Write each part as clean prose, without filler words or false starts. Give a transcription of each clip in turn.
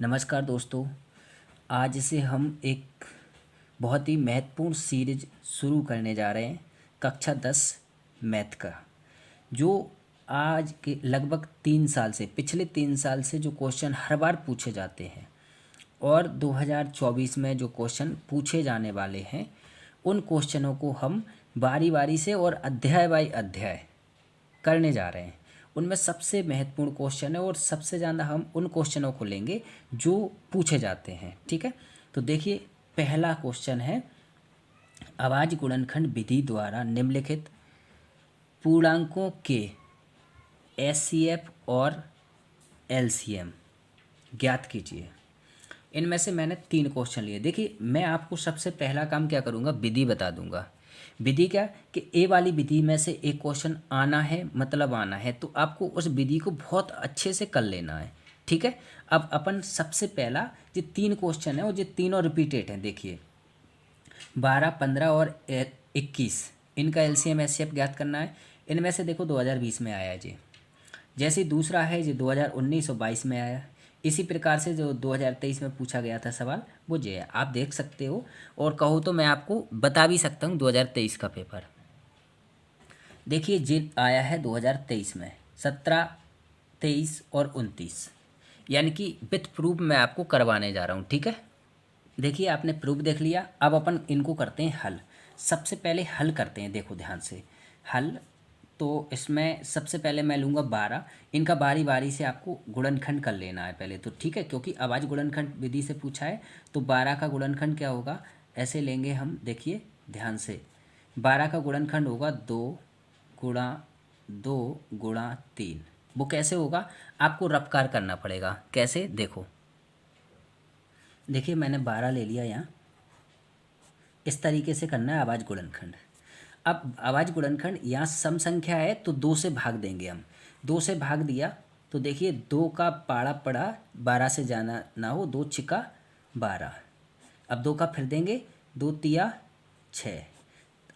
नमस्कार दोस्तों। आज से हम एक बहुत ही महत्वपूर्ण सीरीज शुरू करने जा रहे हैं कक्षा 10 मैथ का, जो आज के लगभग 3 साल से पिछले 3 साल से जो क्वेश्चन हर बार पूछे जाते हैं और 2024 में जो क्वेश्चन पूछे जाने वाले हैं उन क्वेश्चनों को हम बारी बारी से और अध्याय बाय अध्याय करने जा रहे हैं। उनमें सबसे महत्वपूर्ण क्वेश्चन है और सबसे ज़्यादा हम उन क्वेश्चनों को लेंगे जो पूछे जाते हैं। ठीक है, तो देखिए पहला क्वेश्चन है, अभाज्य गुणनखंड विधि द्वारा निम्नलिखित पूर्णांकों के एचसीएफ और एलसीएम ज्ञात कीजिए। इनमें से मैंने 3 क्वेश्चन लिए। देखिए मैं आपको सबसे पहला काम क्या करूँगा, विधि बता दूंगा। विधि क्या कि ए वाली विधि में से एक क्वेश्चन आना है, मतलब आना है, तो आपको उस विधि को बहुत अच्छे से कर लेना है। ठीक है, अब अपन सबसे पहला जो 3 क्वेश्चन है और जो तीनों रिपीटेड हैं, देखिए 12, 15 और 21, इनका एलसीएम एचसीएफ ज्ञात करना है। इनमें से देखो 2020 में आया है जी, जैसे दूसरा है जो 2019 और 22 में आया। इसी प्रकार से जो 2023 में पूछा गया था सवाल वो जो है आप देख सकते हो, और कहो तो मैं आपको बता भी सकता हूँ 2023 का पेपर। देखिए जो आया है 2023 में 17, 23 और 29, यानी कि विथ प्रूफ मैं आपको करवाने जा रहा हूँ। ठीक है, देखिए आपने प्रूफ देख लिया, अब अपन इनको करते हैं हल। सबसे पहले हल करते हैं, देखो ध्यान से हल। तो इसमें सबसे पहले मैं लूँगा 12, इनका बारी बारी से आपको गुणनखंड कर लेना है पहले तो। ठीक है, क्योंकि अभाज्य गुणनखंड विधि से पूछा है, तो 12 का गुणनखंड क्या होगा, ऐसे लेंगे हम। देखिए ध्यान से 12 का गुणनखंड होगा 2 गुणा 3। वो कैसे होगा, आपको रफ्कार करना पड़ेगा। कैसे, देखो देखिए मैंने 12 ले लिया यहाँ, इस तरीके से करना है अभाज्य गुणनखंड। अब अभाज्य गुणनखंड यहाँ सम संख्या है तो 2 से भाग देंगे हम। 2 से भाग दिया तो देखिए 2 का पाड़ा पड़ा, 12 से जाना ना हो, 2 छिका 12। अब 2 का फिर देंगे, 2 तिया 6।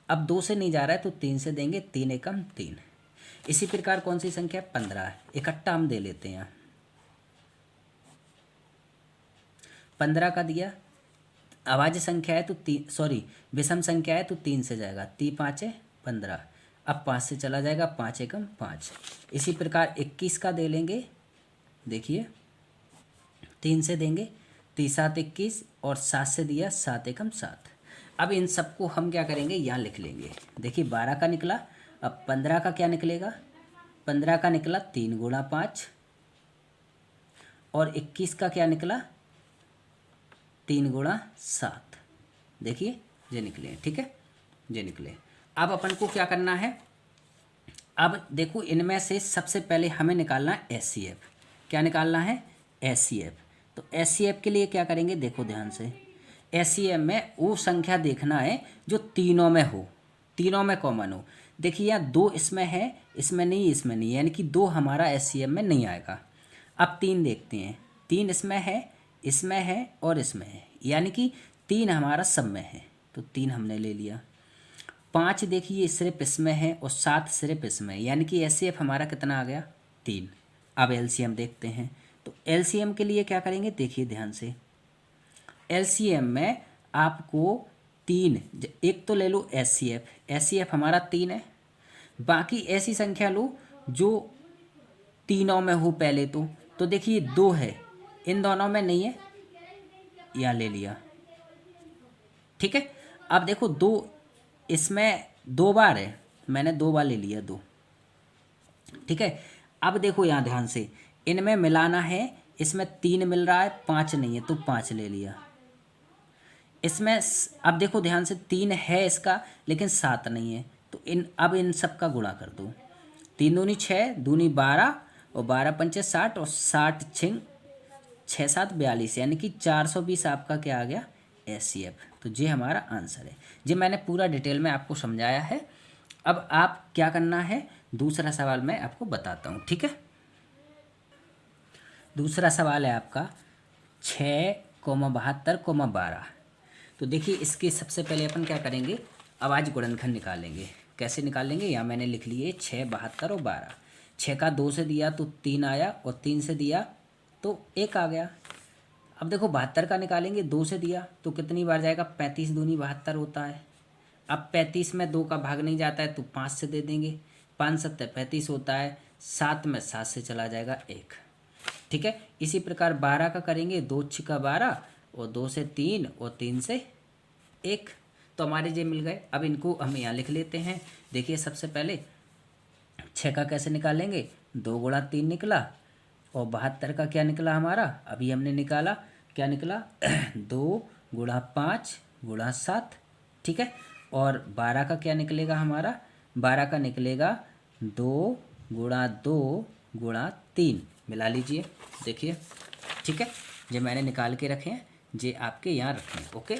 अब 2 से नहीं जा रहा है तो 3 से देंगे, 3 एकम 3। इसी प्रकार कौन सी संख्या, 15 इकट्ठा हम दे लेते हैं। 15 का दिया, अभाज्य संख्या है तो विषम संख्या है तो 3 से जाएगा, 3 5 15। अब 5 से चला जाएगा, 5 एकम 5। इसी प्रकार 21 का दे लेंगे, देखिए 3 से देंगे, 3 7 21 और 7 से दिया, 7 एकम 7। अब इन सबको हम क्या करेंगे, यहाँ लिख लेंगे। देखिए 12 का निकला, अब 15 का क्या निकलेगा, 15 का निकला 3 गुणा 5, और 21 का क्या निकला 3 गुणा 7। देखिए ये निकले, ठीक है ये निकले। अब अपन को क्या करना है, अब देखो इनमें से सबसे पहले हमें निकालना है एचसीएफ। क्या निकालना है, एचसीएफ। तो एचसीएफ के लिए क्या करेंगे, देखो ध्यान से, एचसीएफ में वो संख्या देखना है जो तीनों में हो, तीनों में कॉमन हो। देखिए यहाँ 2 इसमें है, इसमें नहीं, इसमें नहीं, यानी कि 2 हमारा एचसीएफ में नहीं आएगा। अब 3 देखते हैं, 3 इसमें है, इसमें है और इसमें है, यानी कि 3 हमारा सब में है, तो 3 हमने ले लिया। 5 देखिए सिर्फ इसमें है और 7 सिर्फ इसमें है, यानी कि एचसीएफ हमारा कितना आ गया, 3। अब एलसीएम देखते हैं, तो एलसीएम के लिए क्या करेंगे, देखिए ध्यान से, एलसीएम में आपको 3, एक तो ले लो एचसीएफ, एचसीएफ हमारा 3 है, बाकी ऐसी संख्या लो जो तीनों में हो पहले तो देखिए 2 है, इन दोनों में नहीं है, यहाँ ले लिया। ठीक है, अब देखो 2 इसमें 2 बार है, मैंने 2 बार ले लिया 2। ठीक है, अब देखो यहाँ ध्यान से, इनमें मिलाना है, इसमें 3 मिल रहा है, 5 नहीं है तो 5 ले लिया। इसमें अब देखो ध्यान से, 3 है इसका लेकिन 7 नहीं है, तो अब इन सब का गुणा कर दो। 3 दूनी 6, दूनी 12 और 12 पंचे 60 और 60 छिंग 6 7 42, यानी कि 420 आपका क्या आ गया, एचसीएफ। तो ये हमारा आंसर है। ये मैंने पूरा डिटेल में आपको समझाया है। अब आप क्या करना है, दूसरा सवाल मैं आपको बताता हूँ। ठीक है, दूसरा सवाल है आपका 6,72,12। तो देखिए इसके सबसे पहले अपन क्या करेंगे, अभाज्य गुणनखंड निकालेंगे। कैसे निकालेंगे, यहाँ मैंने लिख लिए 6, 72 और 12। 6 का 2 से दिया तो 3 आया, और 3 से दिया तो 1 आ गया। अब देखो 72 का निकालेंगे, 2 से दिया तो कितनी बार जाएगा, 35 दूनी 72 होता है। अब 35 में 2 का भाग नहीं जाता है तो 5 से दे देंगे, 5 सत्ते 35 होता है, 7 में 7 से चला जाएगा 1। ठीक है, इसी प्रकार 12 का करेंगे, 2 छिका 12 और 2 से 3 और 3 से 1, तो हमारे ये मिल गए। अब इनको हम यहाँ लिख लेते हैं। देखिए सबसे पहले 6 का कैसे निकालेंगे, 2 गुणा 3 निकला, और 72 का क्या निकला हमारा, अभी हमने निकाला, क्या निकला 2 गुणा 5 गुणा 7। ठीक है, और 12 का क्या निकलेगा हमारा, 12 का निकलेगा 2 गुणा 2 गुणा 3, मिला लीजिए। देखिए ठीक है, ये मैंने निकाल के रखे हैं, ये आपके यहाँ रखे हैं। ओके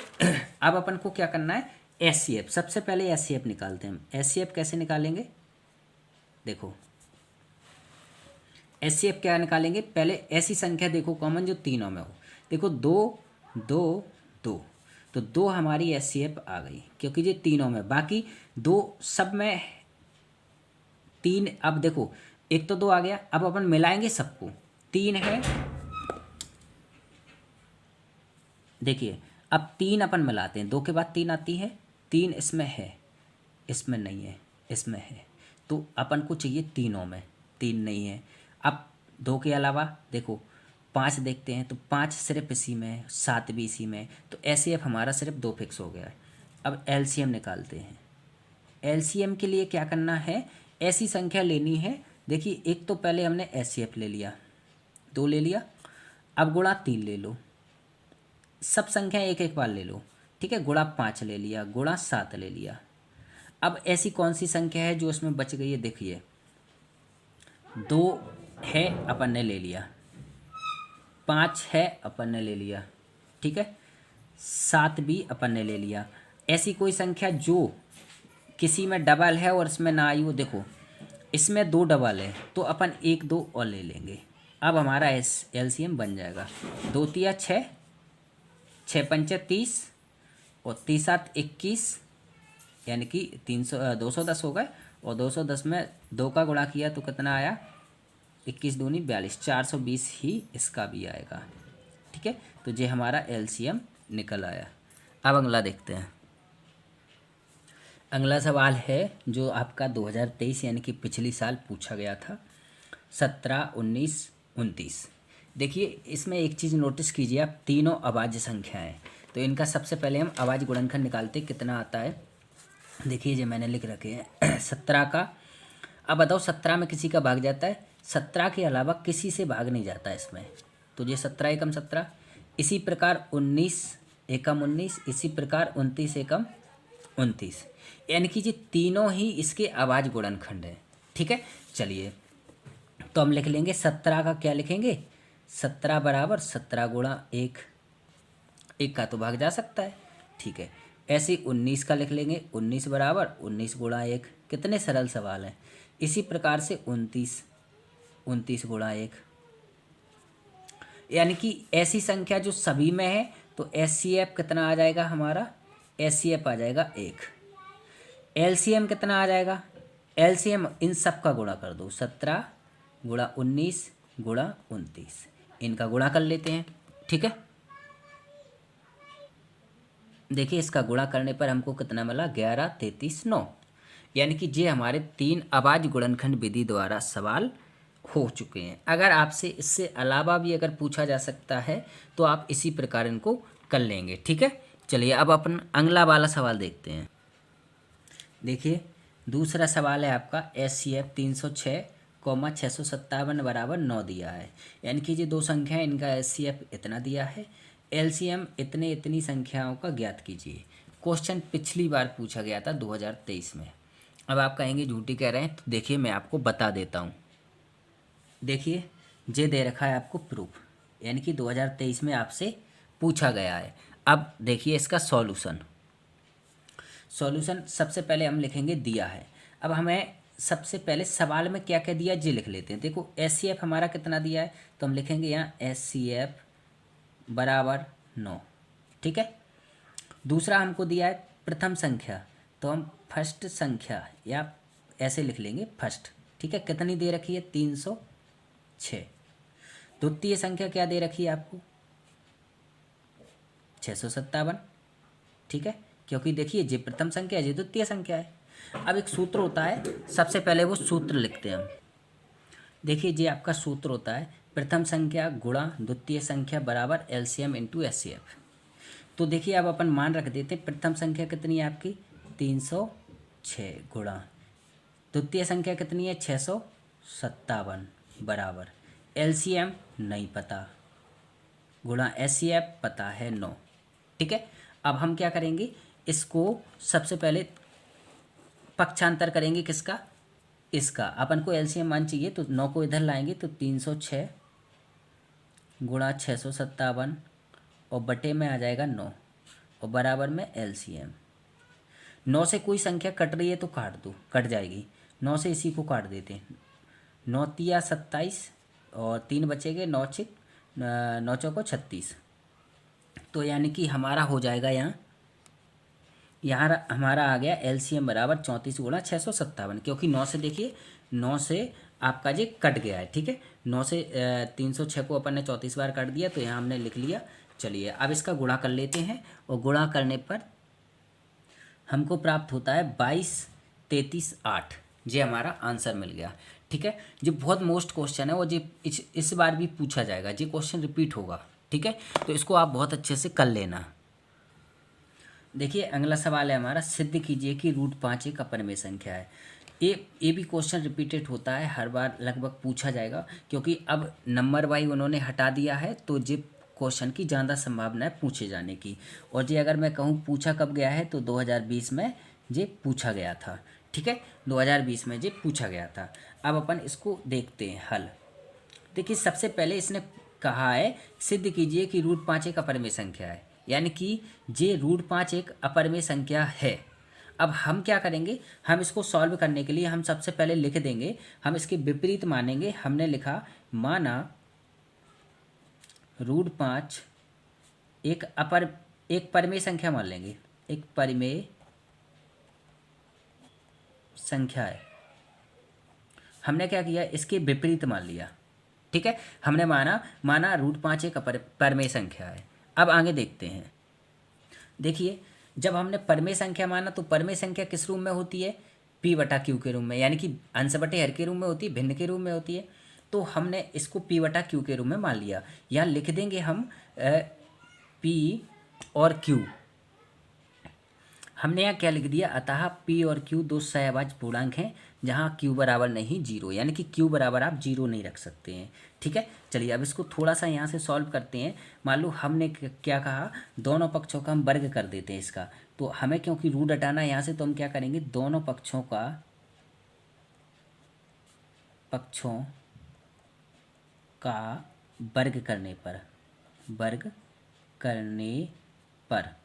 अब अपन को क्या करना है, एचसीएफ। सबसे पहले एचसीएफ निकालते हैं हम। एचसीएफ कैसे निकालेंगे, देखो एचसीएफ क्या निकालेंगे, पहले ऐसी संख्या देखो कॉमन जो तीनों में हो। देखो 2 2 2, तो 2 हमारी एचसीएफ आ गई क्योंकि ये तीनों में, बाकी 2 सब में 3। अब देखो एक तो 2 आ गया, अब अपन मिलाएंगे सबको, 3 है, देखिए अब 3 अपन मिलाते हैं, 2 के बाद 3 आती है, 3 इसमें है, इसमें नहीं है, इसमें है, तो अपन को चाहिए तीनों में, 3 नहीं है। अब 2 के अलावा देखो 5 देखते हैं, तो 5 सिर्फ इसी में है, 7 भी इसी में है, तो एचसीएफ हमारा सिर्फ 2 फिक्स हो गया है। अब एलसीएम निकालते हैं। एलसीएम के लिए क्या करना है, ऐसी संख्या लेनी है। देखिए एक तो पहले हमने एचसीएफ ले लिया, 2 ले लिया, अब गुणा 3 ले लो, सब संख्या एक एक बार ले लो। ठीक है, गुणा 5 ले लिया, गुणा 7 ले लिया। अब ऐसी कौन सी संख्या है जो उसमें बच गई है, देखिए 2 है अपन ने ले लिया, 5 है अपन ने ले लिया, ठीक है, 7 भी अपन ने ले लिया। ऐसी कोई संख्या जो किसी में डबल है और इसमें ना आई हो, देखो इसमें 2 डबल है तो अपन 1 2 और ले लेंगे। अब हमारा एलसीएम बन जाएगा, 2 तिया 6, 6 पंचे 30 और 30 7 21, यानी कि 210 हो गए, और 210 में 2 का गुणा किया तो कितना आया, 21 दूनी 42, 420 ही इसका भी आएगा। ठीक है, तो ये हमारा एलसीएम निकल आया। अब अगला देखते हैं। अगला सवाल है जो आपका 2023 यानी कि पिछली साल पूछा गया था, 17 19 29। देखिए इसमें एक चीज़ नोटिस कीजिए आप, तीनों अभाज्य संख्याएं, तो इनका सबसे पहले हम अभाज्य गुणनखंड निकालते कितना आता है। देखिए जो मैंने लिख रखे हैं 17 का, अब बताओ 17 में किसी का भाग जाता है, 17 के अलावा किसी से भाग नहीं जाता इसमें, तो ये 17 एकम 17। इसी प्रकार 19 एकम 19, इसी प्रकार 29 एकम 29, यानी कि ये तीनों ही इसके अभाज्य गुणनखंड हैं। ठीक है, चलिए तो हम लिख लेंगे 17 का क्या लिखेंगे, 17 बराबर 17 गुणा 1, 1 का तो भाग जा सकता है। ठीक है, ऐसे ही 19 का लिख लेंगे, 19 बराबर 19 गुणा 1, कितने सरल सवाल हैं। इसी प्रकार से 29 29 गुणा 1, यानी कि ऐसी संख्या जो सभी में है, तो एचसीएफ कितना आ जाएगा हमारा, एचसीएफ आ जाएगा 1। एलसीएम कितना आ जाएगा, एलसीएम इन सब का गुणा कर दो, 17 गुणा 19 गुणा 29, इनका गुणा कर लेते हैं। ठीक है, देखिए इसका गुणा करने पर हमको कितना मिला, 11 33 9, यानी कि ये हमारे 3 अभाज्य गुणनखंड विधि द्वारा सवाल हो चुके हैं। अगर आपसे इससे अलावा भी अगर पूछा जा सकता है तो आप इसी प्रकार इनको कर लेंगे। ठीक है, चलिए अब अपन अगला वाला सवाल देखते हैं। देखिए दूसरा सवाल है आपका, एचसीएफ 306 कॉमा 657 बराबर 9 दिया है, यानी कि ये दो संख्या इनका एचसीएफ इतना दिया है, एलसीएम इतने इतनी संख्याओं का ज्ञात कीजिए। क्वेश्चन पिछली बार पूछा गया था 2023 में। अब आप कहेंगे झूठी कह रहे हैं, तो देखिए मैं आपको बता देता हूँ। देखिए ये दे रखा है आपको प्रूफ, यानी कि 2023 में आपसे पूछा गया है। अब देखिए इसका सॉल्यूशन सबसे पहले हम लिखेंगे दिया है। अब हमें सबसे पहले सवाल में क्या क्या दिया ये लिख लेते हैं। देखो एचसीएफ हमारा कितना दिया है, तो हम लिखेंगे यहाँ एचसीएफ बराबर 9। ठीक है, दूसरा हमको दिया है प्रथम संख्या, तो हम फर्स्ट संख्या या ऐसे लिख लेंगे फर्स्ट। ठीक है, कितनी दे रखी है, 306। द्वितीय संख्या क्या दे रखी है आपको, 657। ठीक है, क्योंकि देखिए ये प्रथम संख्या है, ये द्वितीय संख्या है। अब एक सूत्र होता है, सबसे पहले वो सूत्र लिखते हैं हम। देखिए ये आपका सूत्र होता है, प्रथम संख्या गुणा द्वितीय संख्या बराबर एलसीएम इंटू एचसीएफ। तो देखिए अब अपन मान रख देते हैं, प्रथम संख्या कितनी है आपकी 306 गुणा द्वितीय संख्या कितनी है 657 बराबर एलसीएम नहीं पता गुणा एचसीएफ पता है 9। ठीक है, अब हम क्या करेंगे, इसको सबसे पहले पक्षांतर करेंगे, किसका, इसका। अपन को एलसीएम मान चाहिए तो 9 को इधर लाएंगे तो 306 गुणा 657 और बटे में आ जाएगा 9 और बराबर में एलसीएम। 9 से कोई संख्या कट रही है तो काट दो, कट जाएगी। 9 से इसी को काट देते हैं, 9 तिया 27 और 3 बचेंगे, 9 चौको 36। तो यानी कि हमारा हो जाएगा यहाँ हमारा आ गया एलसीएम बराबर 34 गुणा 657, क्योंकि 9 से देखिए 9 से आपका ये कट गया है। ठीक है, 9 से 306 को अपन ने 34 बार काट दिया, तो यहाँ हमने लिख लिया। चलिए अब इसका गुणा कर लेते हैं, और गुणा करने पर हमको प्राप्त होता है 22 33 8। ये हमारा आंसर मिल गया। ठीक है, ये बहुत मोस्ट क्वेश्चन है और ये इस बार भी पूछा जाएगा, ये क्वेश्चन रिपीट होगा। ठीक है, तो इसको आप बहुत अच्छे से कर लेना। देखिए अगला सवाल है हमारा, सिद्ध कीजिए कि √5 एक अपरिमेय संख्या है। ये भी क्वेश्चन रिपीटेड होता है, हर बार लगभग पूछा जाएगा, क्योंकि अब नंबर वाइज उन्होंने हटा दिया है, तो ये क्वेश्चन की ज़्यादा संभावना है पूछे जाने की। और ये अगर मैं कहूँ पूछा कब गया है तो 2020 में ये पूछा गया था। ठीक है, 2020 में ये पूछा गया था। अब अपन इसको देखते हैं हल। देखिए सबसे पहले इसने कहा है सिद्ध कीजिए कि √5 एक अपरिमेय संख्या है, यानी कि ये √5 एक अपरिमेय संख्या है। अब हम क्या करेंगे, हम इसको सॉल्व करने के लिए हम सबसे पहले लिख देंगे, हम इसके विपरीत मानेंगे। हमने लिखा माना √5 एक परिमेय संख्या मान लेंगे, एक परिमेय संख्या है। हमने क्या किया, इसके विपरीत मान लिया। ठीक है, हमने माना √5 एक परिमेय संख्या है। अब आगे देखते हैं। देखिए जब हमने परिमेय संख्या माना तो परिमेय संख्या किस रूप में होती है, P/Q के रूप में, यानी कि अंश बटे हर के रूप में होती है, भिन्न के रूप में होती है। तो हमने इसको P/Q के रूप में मान लिया। यहाँ लिख देंगे हम P और Q। हमने यहाँ क्या लिख दिया, अतः P और Q दो सहअभाज्य पूर्णांक हैं, जहाँ Q बराबर नहीं 0, यानी कि Q बराबर आप 0 नहीं रख सकते हैं। ठीक है, चलिए अब इसको थोड़ा सा यहाँ से सॉल्व करते हैं। मान लो हमने क्या कहा, दोनों पक्षों का हम वर्ग कर देते हैं इसका। तो हमें क्योंकि रूट हटाना है यहाँ से, तो हम क्या करेंगे, दोनों पक्षों का वर्ग करने पर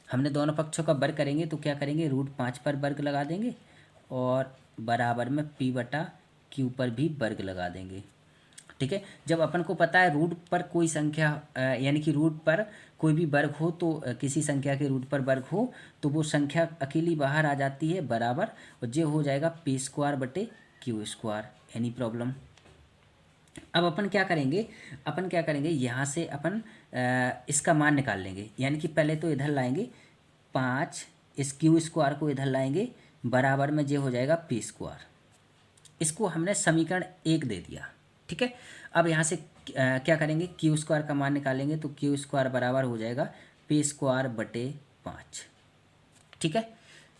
हमने दोनों पक्षों का वर्ग करेंगे तो क्या करेंगे, √5 पर वर्ग लगा देंगे और बराबर में P/Q पर भी वर्ग लगा देंगे। ठीक है, जब अपन को पता है रूट पर कोई संख्या यानी कि रूट पर कोई भी वर्ग हो, तो किसी संख्या के रूट पर वर्ग हो तो वो संख्या अकेली बाहर आ जाती है बराबर, और ये हो जाएगा P²/Q²। Any problem. अब अपन क्या करेंगे, यहाँ से अपन इसका मान निकाल लेंगे, यानी कि पहले तो इधर लाएंगे 5, इस Q² को इधर लाएंगे, बराबर में ये हो जाएगा P²। इसको हमने समीकरण 1 दे दिया। ठीक है, अब यहाँ से क्या करेंगे, Q² का मान निकालेंगे, तो Q² बराबर हो जाएगा P²/5। ठीक है,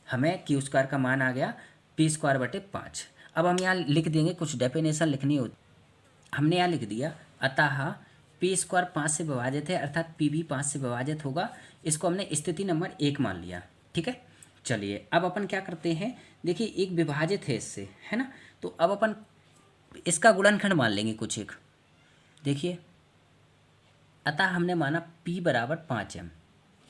हमें Q² का मान आ गया P²/5। अब हम यहाँ लिख देंगे, कुछ डेफिनेशन लिखनी होती, हमने यहाँ लिख दिया, अतः P² 5 से विभाजित है, अर्थात P भी 5 से विभाजित होगा। इसको हमने स्थिति नंबर 1 मान लिया। ठीक है, चलिए अब अपन क्या करते हैं, देखिए एक विभाजित है इससे, है ना, तो अब अपन इसका गुणनखंड मान लेंगे कुछ एक। देखिए अतः हमने माना P बराबर 5m,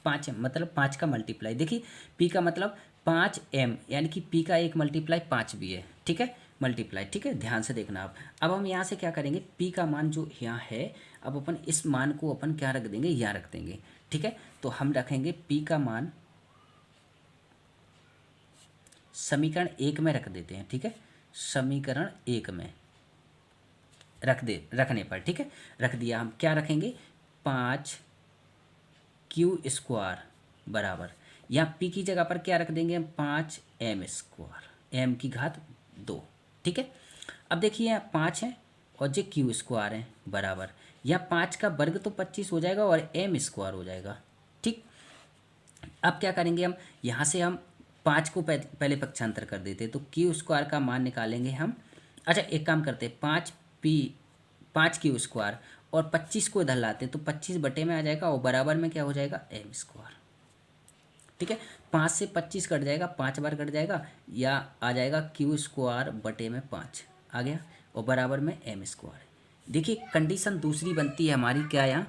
5m मतलब 5 का मल्टीप्लाई। देखिए P का मतलब 5m, यानी कि P का एक मल्टीप्लाई 5 भी है। ठीक है, मल्टीप्लाई। ठीक है, ध्यान से देखना आप। अब हम यहाँ से क्या करेंगे, P का मान जो यहाँ है, अब अपन इस मान को अपन क्या रख देंगे, यहाँ रख देंगे। ठीक है, तो हम रखेंगे P का मान समीकरण 1 में रख देते हैं। ठीक है, समीकरण 1 में रखने पर, ठीक है, रख दिया। हम क्या रखेंगे, 5 क्यू स्क्वायर बराबर, यहाँ पी की जगह पर क्या रख देंगे हम 5m स्क्वायर, m की घात 2। ठीक है, अब देखिए यहाँ 5 है और जे क्यू स्क्वायर है बराबर, यहाँ 5 का वर्ग तो 25 हो जाएगा और m स्क्वायर हो जाएगा। ठीक, अब क्या करेंगे हम, यहाँ से हम 5 को पहले पक्षांतर कर देते, तो क्यू स्क्वायर का मान निकालेंगे हम। अच्छा एक काम करते, 5 क्यू स्क्वायर और 25 को इधर लाते तो 25 बटे में आ जाएगा और बराबर में क्या हो जाएगा m स्क्वायर। ठीक है, 5 से 25 कट जाएगा, 5 बार कट जाएगा, या आ जाएगा क्यू स्क्वायर बटे में 5 आ गया और बराबर में m स्क्वायर। देखिए कंडीशन दूसरी बनती है हमारी, क्या यहाँ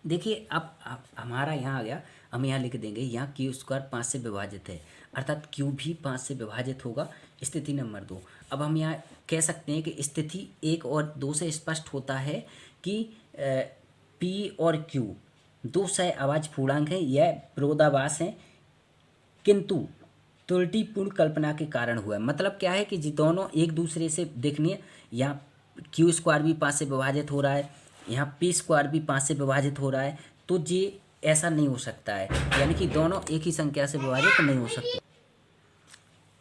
देखिए अब हमारा यहाँ आ गया, हम यहाँ लिख देंगे यहाँ क्यू स्क्वायर 5 से विभाजित है, अर्थात क्यू भी 5 से विभाजित होगा, स्थिति नंबर 2। अब हम यहाँ कह सकते हैं कि स्थिति 1 और 2 से स्पष्ट होता है कि पी और क्यू दो सहअभाज्य पूर्णांक हैं, यह विरोधाभास हैं, किंतु त्रुटिपूर्ण कल्पना के कारण हुआ है। मतलब क्या है कि जी दोनों एक दूसरे से देखनी, यहाँ क्यू स्क्वायर भी 5 से विभाजित हो रहा है, यहाँ पी स्क्वायर भी 5 से विभाजित हो रहा है, तो ये ऐसा नहीं हो सकता है, यानी कि दोनों एक ही संख्या से विभाजित नहीं हो सकते।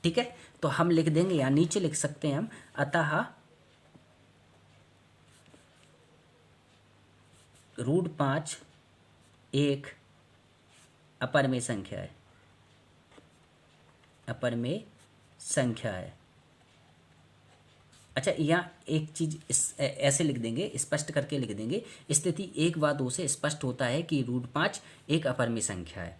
ठीक है, तो हम लिख देंगे, यहाँ नीचे लिख सकते हैं हम, अतः √5 एक अपरिमेय संख्या है, अपरिमेय संख्या है। अच्छा यहाँ एक चीज ऐसे लिख देंगे, स्पष्ट करके लिख देंगे, स्थिति 1 व 2 से स्पष्ट होता है कि √5 एक अपरिमेय संख्या है।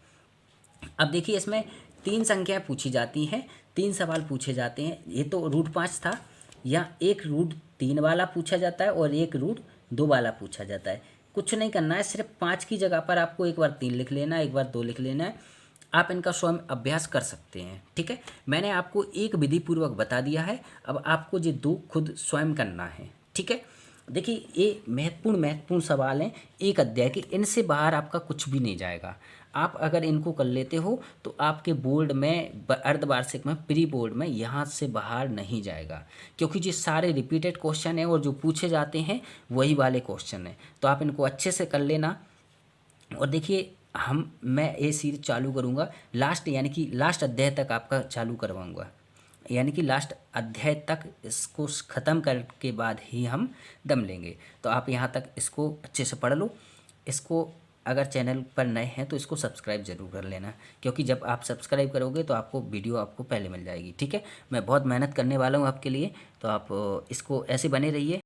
अब देखिए इसमें 3 संख्याएं पूछी जाती हैं, 3 सवाल पूछे जाते हैं। ये तो √5 था, या एक √3 वाला पूछा जाता है और एक √2 वाला पूछा जाता है। कुछ नहीं करना है, सिर्फ 5 की जगह पर आपको एक बार 3 लिख लेना है, एक बार 2 लिख लेना है। आप इनका स्वयं अभ्यास कर सकते हैं। ठीक है, मैंने आपको एक विधि पूर्वक बता दिया है, अब आपको ये 2 खुद स्वयं करना है। ठीक है, देखिए ये महत्वपूर्ण सवाल हैं एक अध्याय के, इनसे बाहर आपका कुछ भी नहीं जाएगा। आप अगर इनको कर लेते हो तो आपके बोर्ड में, अर्धवार्षिक में, प्री बोर्ड में यहाँ से बाहर नहीं जाएगा, क्योंकि ये सारे रिपीटेड क्वेश्चन हैं और जो पूछे जाते हैं वही वाले क्वेश्चन हैं। तो आप इनको अच्छे से कर लेना। और देखिए मैं ये सीरीज चालू करूँगा लास्ट, यानी कि लास्ट अध्याय तक आपका चालू करवाऊँगा, यानी कि लास्ट अध्याय तक इसको ख़त्म करके बाद ही हम दम लेंगे। तो आप यहाँ तक इसको अच्छे से पढ़ लो। इसको अगर चैनल पर नए हैं तो इसको सब्सक्राइब ज़रूर कर लेना, क्योंकि जब आप सब्सक्राइब करोगे तो आपको वीडियो आपको पहले मिल जाएगी। ठीक है, मैं बहुत मेहनत करने वाला हूँ आपके लिए, तो आप इसको ऐसे बने रहिए।